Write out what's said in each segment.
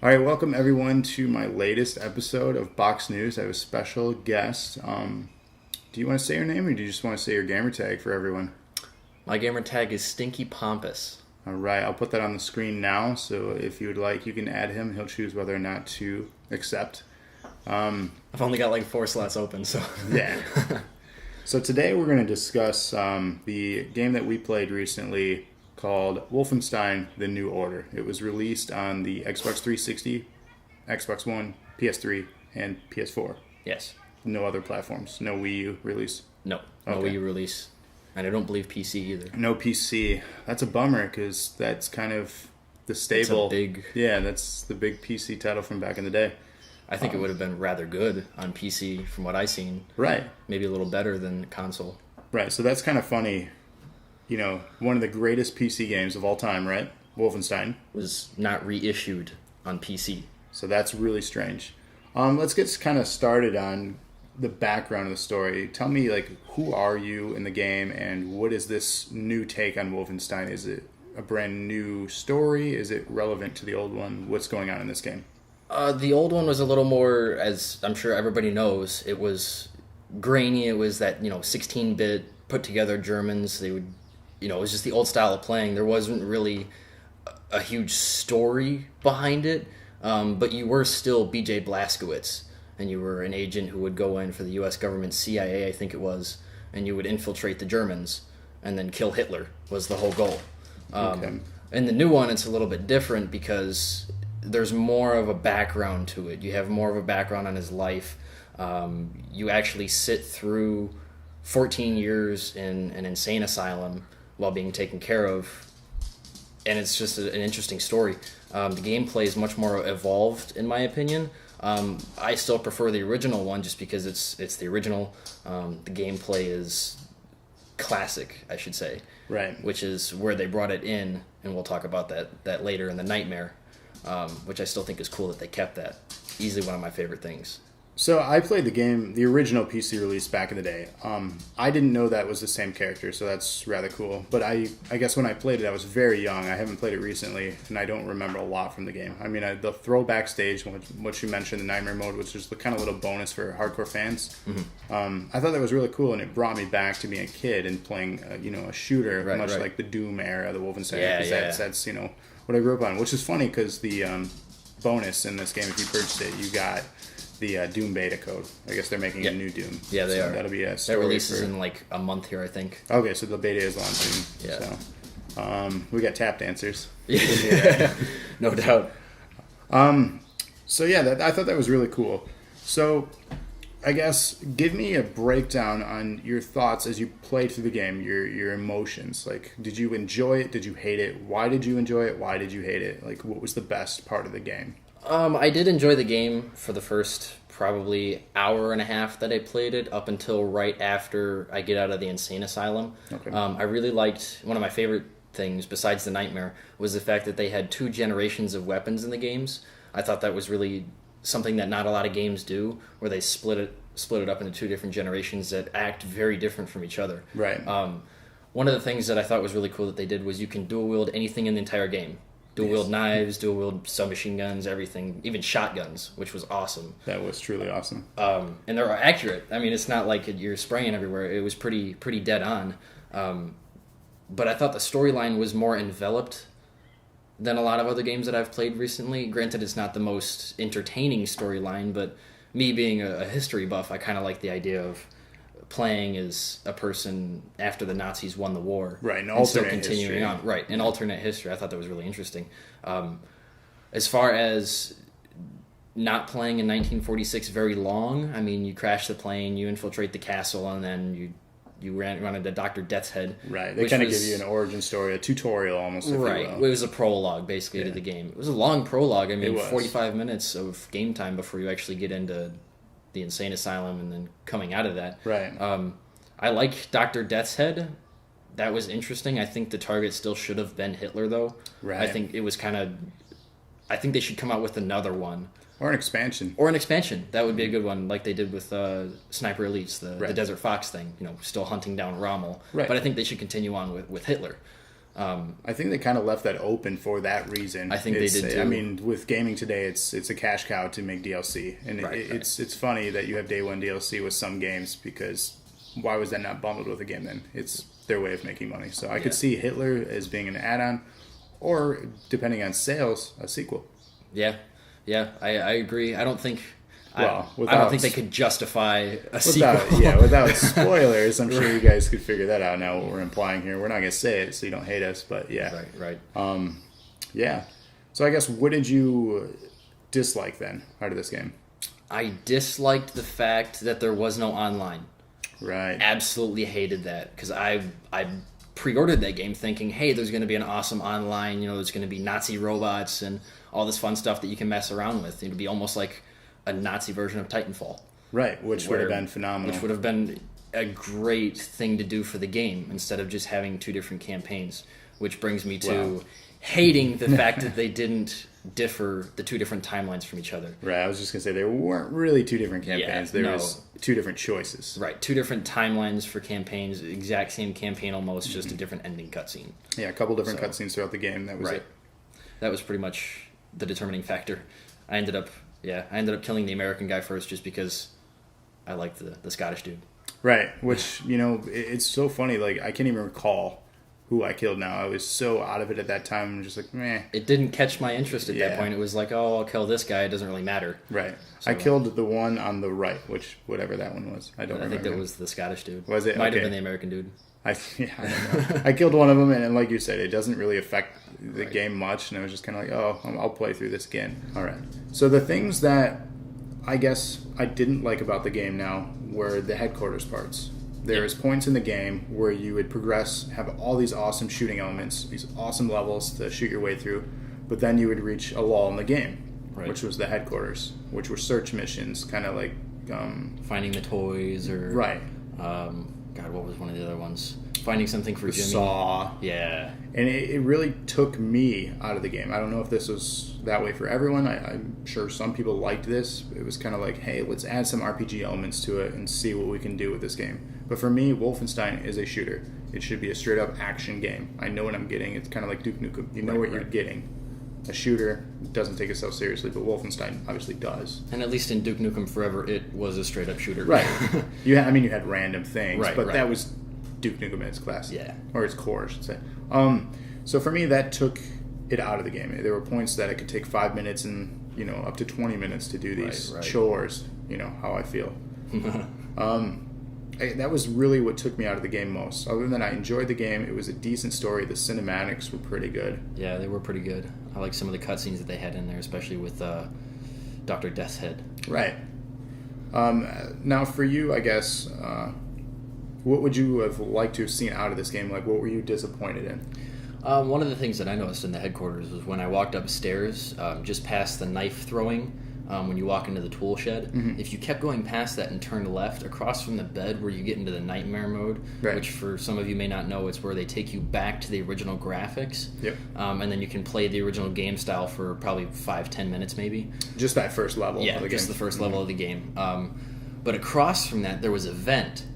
All right, welcome everyone to my latest episode of Box News. I have a special guest. Do you want to say your name, or do you just want to say your gamer tag for everyone? My gamer tag is Stinky Pompous. All right, I'll put that on the screen now. So if you would like, you can add him. He'll choose whether or not to accept. I've only got like 4 slots open, so Yeah. So today we're going to discuss the game that we played recently called Wolfenstein The New Order. It was released on the Xbox 360, Xbox One, PS3, and PS4. yes, No other platforms. No Wii U release. no Okay. Wii U release, and I don't believe PC either. No PC. That's a bummer because that's kind of the stable. It's a big. Yeah, that's the big PC title from back in the day. I think it would have been rather good on PC from what I've seen. Right. Maybe a little better than console. Right. So that's kind of funny. You know, one of the greatest PC games of all time, right? Wolfenstein. Was not reissued on PC. So that's really strange. Let's get kind of started on the background of the story. Tell me, like, who are you in the game, and what is this new take on Wolfenstein? Is it a brand new story? Is it relevant to the old one? What's going on in this game? The old one was a little more, as I'm sure everybody knows, it was grainy. It was that 16-bit put together Germans. They would. It was just the old style of playing. There wasn't really a huge story behind it, but you were still B.J. Blazkowicz, and you were an agent who would go in for the U.S. government, CIA, I think it was, and you would infiltrate the Germans and then kill Hitler was the whole goal. Okay. In the new one, it's a little bit different because there's more of a background to it. You have more of a background on his life. You actually sit through 14 years in an insane asylum while being taken care of, and it's just an interesting story. The gameplay is much more evolved, in my opinion. I still prefer the original one just because it's the original. The gameplay is classic, I should say. Right. Which is where they brought it in, and we'll talk about that later in the Nightmare, which I still think is cool that they kept that. Easily one of my favorite things. So I played the game, the original PC release back in the day. I didn't know that was the same character, so that's rather cool. But I guess when I played it, I was very young. I haven't played it recently, and I don't remember a lot from the game. I mean, the throwback stage, which you mentioned, the Nightmare mode, was just the kind of little bonus for hardcore fans. Mm-hmm. I thought that was really cool, and it brought me back to being a kid and playing, a shooter, much like the Doom era, the Wolfenstein. Yeah. That's what I grew up on, which is funny because the bonus in this game, if you purchased it, you got the Doom beta code. I guess they're making a new Doom. Yeah, they are. That'll be a story. That releases in like a month here, I think. Okay, so the beta is launching. Yeah. So, we got tap dancers. Yeah, no doubt. So yeah, I thought that was really cool. So, I guess give me a breakdown on your thoughts as you played through the game. Your emotions. Like, did you enjoy it? Did you hate it? Why did you enjoy it? Why did you hate it? Like, what was the best part of the game? I did enjoy the game for the first probably hour and a half that I played it, up until right after I get out of the insane asylum. Okay. I really liked, one of my favorite things besides the Nightmare was the fact that they had 2 generations of weapons in the games. I thought that was really something that not a lot of games do, where they split it up into 2 different generations that act very different from each other. Right. One of the things that I thought was really cool that they did was you can dual wield anything in the entire game. Dual wield knives, dual wield submachine guns, everything, even shotguns, which was awesome. That was truly awesome. And they're accurate. I mean, it's not like you're spraying everywhere. It was pretty dead on. But I thought the storyline was more enveloped than a lot of other games that I've played recently. Granted, it's not the most entertaining storyline, but me being a history buff, I kind of like the idea of playing as a person after the Nazis won the war, right? An and still alternate continuing history. on, right? An alternate history. I thought that was really interesting. As far as not playing in 1946 very long, I mean, you crash the plane, you infiltrate the castle, and then you run into Dr. Death's Head. Right. They kind of give you an origin story, a tutorial almost. If right. You will. It was a prologue basically to the game. It was a long prologue. I mean, 45 minutes of game time before you actually get into the insane asylum and then coming out of that. Right. I like Dr. Death's Head. That was interesting. I think the target still should have been Hitler, though. Right. I think it was I think they should come out with another one. Or an expansion. That would be a good one, like they did with Sniper Elites, the Desert Fox thing. Still hunting down Rommel. Right. But I think they should continue on with Hitler. I think they kind of left that open for that reason. I think they did too. I mean, with gaming today, it's a cash cow to make DLC, and it's funny that you have day one DLC with some games, because why was that not bundled with a game then? It's their way of making money. So I could see Hitler as being an add-on, or depending on sales, a sequel. Yeah, I agree. I don't think. Well, I don't think they could justify a sequel. Without spoilers, I'm sure you guys could figure that out now, what we're implying here. We're not going to say it, so you don't hate us, but yeah. Right. Yeah. So I guess, what did you dislike then out of this game? I disliked the fact that there was no online. Right. Absolutely hated that, because I pre-ordered that game thinking, hey, there's going to be an awesome online, there's going to be Nazi robots and all this fun stuff that you can mess around with. It'd be almost like a Nazi version of Titanfall. Right, which would have been phenomenal. Which would have been a great thing to do for the game, instead of just having 2 different campaigns. Which brings me to hating the fact that they didn't differ the 2 different timelines from each other. Right, I was just going to say, there weren't really 2 different campaigns. There was 2 different choices. Right, 2 different timelines for campaigns, exact same campaign almost, just a different ending cutscene. Yeah, a couple different cutscenes throughout the game, that was it. That was pretty much the determining factor. I ended up killing the American guy first, just because I liked the Scottish dude. Right, which, it's so funny, like, I can't even recall who I killed now. I was so out of it at that time. I'm just like, meh. It didn't catch my interest at that point. It was like, oh, I'll kill this guy. It doesn't really matter. Right. So, I killed the one on the right, whatever that one was. I don't remember. I think that was the Scottish dude. Was it? Might have been the American dude. I don't know. I killed one of them, and like you said, it doesn't really affect the game much, and I was just kind of like, oh, I'll play through this again. All right. So the things that I guess I didn't like about the game now were the headquarters parts. There is points in the game where you would progress, have all these awesome shooting elements, these awesome levels to shoot your way through, but then you would reach a lull in the game, which was the headquarters, which were search missions, kind of like... finding the toys, or... Right. God, what was one of the other ones? Finding something for Jimmy. Saw. Yeah. And it really took me out of the game. I don't know if this was that way for everyone. I'm sure some people liked this. It was kind of like, hey, let's add some RPG elements to it and see what we can do with this game. But for me, Wolfenstein is a shooter. It should be a straight-up action game. I know what I'm getting. It's kind of like Duke Nukem. You know what you're getting. A shooter doesn't take itself seriously, but Wolfenstein obviously does. And at least in Duke Nukem Forever, it was a straight-up shooter. Right. You had random things, but that was Duke Nukem at its class. Yeah. Or its core, I should say. So for me, that took it out of the game. There were points that it could take 5 minutes and, up to 20 minutes to do these chores, how I feel. That was really what took me out of the game most. Other than I enjoyed the game, it was a decent story. The cinematics were pretty good. Yeah, they were pretty good. I like some of the cutscenes that they had in there, especially with Dr. Death's Head. Right. Now, for you, I guess, what would you have liked to have seen out of this game? Like, what were you disappointed in? One of the things that I noticed in the headquarters was when I walked upstairs, just past the knife throwing, when you walk into the tool shed, if you kept going past that and turned left, across from the bed where you get into the nightmare mode, which for some of you may not know, it's where they take you back to the original graphics, and then you can play the original game style for probably 5-10 minutes maybe. Just that first level of the game. Just the first level of the game. But across from that, there was a vent,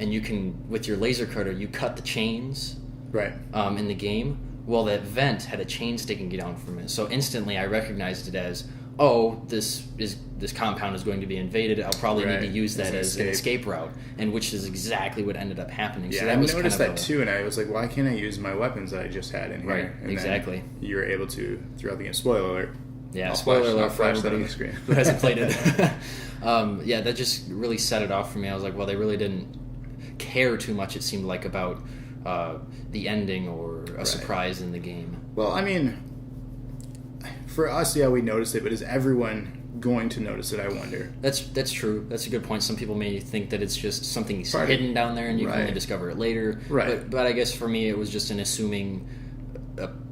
and you can, with your laser cutter, you cut the chains in the game. Well, that vent had a chain sticking down from it, so instantly I recognized it as, this compound is going to be invaded. I'll probably need to use that as an escape route, and which is exactly what ended up happening. Yeah, so that I was noticed that too, and I was like, why can't I use my weapons that I just had in here? Right, and exactly. You were able to throughout the game. Spoiler alert. Yeah, spoiler alert for everybody on the screen who hasn't played it. That just really set it off for me. I was like, well, they really didn't care too much, it seemed like, about the ending or a surprise in the game. Well, I mean, for us, we noticed it, but is everyone going to notice it, I wonder? That's true. That's a good point. Some people may think that it's just something hidden down there and you can only discover it later. Right. But I guess for me, it was just an assuming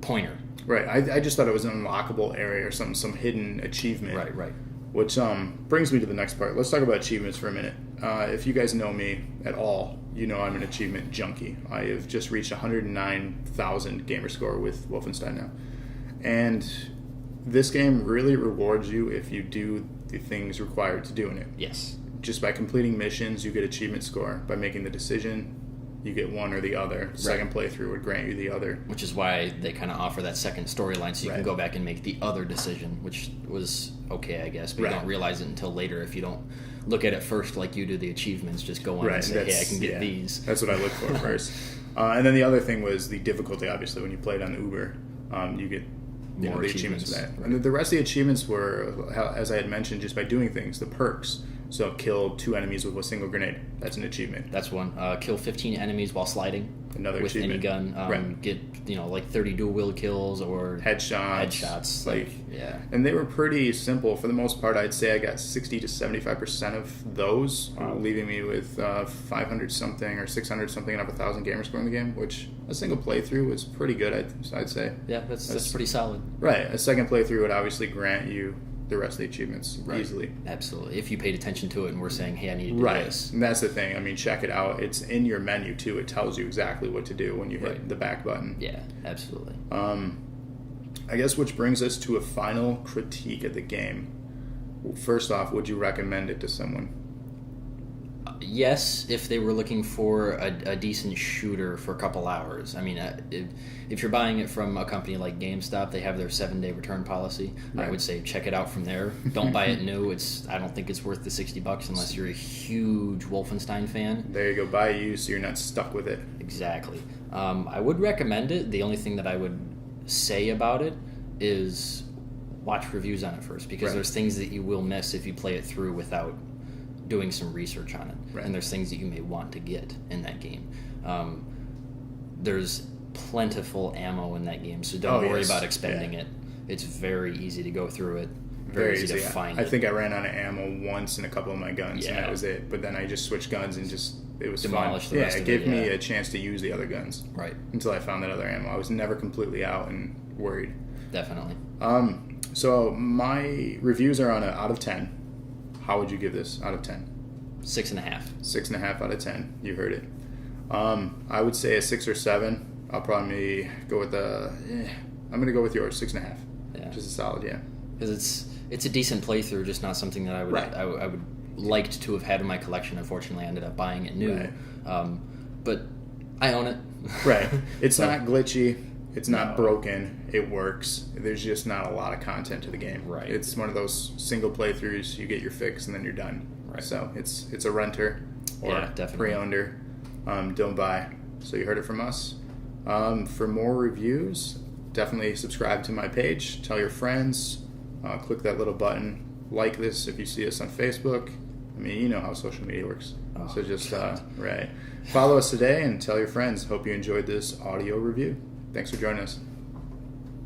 pointer. Right. I just thought it was an unlockable area or some hidden achievement. Right. Which brings me to the next part. Let's talk about achievements for a minute. If you guys know me at all, you know I'm an achievement junkie. I have just reached 109,000 gamer score with Wolfenstein now. And this game really rewards you if you do the things required to do in it. Yes. Just by completing missions, you get achievement score. By making the decision, you get one or the other. Second playthrough would grant you the other. Which is why they kind of offer that second storyline, so you can Right. go back and make the other decision, which was okay, I guess. But you Right. don't realize it until later if you don't look at it first like you do the achievements. Just go on Right. and say, hey, I can get yeah. these. That's what I look for first. And then the other thing was the difficulty, obviously, when you played on Uber. You get More the achievements for that. achievements. And the rest of the achievements were, as I had mentioned, just by doing things, the perks. So kill 2 enemies with a single grenade. That's an achievement. That's one. Kill 15 enemies while sliding. Another with achievement. any gun. Right. Get, like 30 dual wield kills or Headshots. Like, yeah. And they were pretty simple. For the most part, I'd say I got 60 to 75% of those, leaving me with 500 something or 600 something and up 1,000 gamer score in the game, which a single playthrough was pretty good, I'd say. Yeah, that's pretty solid. Right. A second playthrough would obviously grant you the rest of the achievements easily. Absolutely. If you paid attention to it and were saying, hey, I need to do this. And that's the thing. I mean, check it out. It's in your menu, too. It tells you exactly what to do when you hit the back button. Yeah, absolutely. I guess which brings us to a final critique of the game. First off, would you recommend it to someone? Yes, if they were looking for a decent shooter for a couple hours. I mean, if you're buying it from a company like GameStop, they have their 7-day return policy. Right. I would say check it out from there. Don't buy it new. I don't think it's worth the $60 unless you're a huge Wolfenstein fan. There you go. Buy it used so you're not stuck with it. Exactly. I would recommend it. The only thing that I would say about it is watch reviews on it first, because there's things that you will miss if you play it through without doing some research on it. Right. And there's things that you may want to get in that game. There's plentiful ammo in that game, so don't worry about expending it. It's very easy to go through it. Very easy to find I it. think I ran out of ammo once in a couple of my guns, and that was it. But then I just switched guns and it was Demolished fun. the rest It of gave it, me a chance to use the other guns. Right. Until I found that other ammo. I was never completely out and worried. Definitely. So my reviews are on an out of 10. How would you give this out of 10? 6.5. 6.5 out of 10. You heard it. I would say a 6 or 7. I'll probably go with I'm going to go with yours, 6.5. Yeah. Just a solid, yeah. Because it's a decent playthrough, just not something that I would I would liked to have had in my collection. Unfortunately, I ended up buying it new. Right. But I own it. Right. It's not glitchy. It's not broken. It works. There's just not a lot of content to the game. Right. It's one of those single playthroughs. You get your fix and then you're done. Right. So it's a renter or pre-owner. Don't buy. So you heard it from us. For more reviews, definitely subscribe to my page. Tell your friends. Click that little button. Like this if you see us on Facebook. I mean, you know how social media works. So just follow us today and tell your friends. Hope you enjoyed this audio review. Thanks for joining us.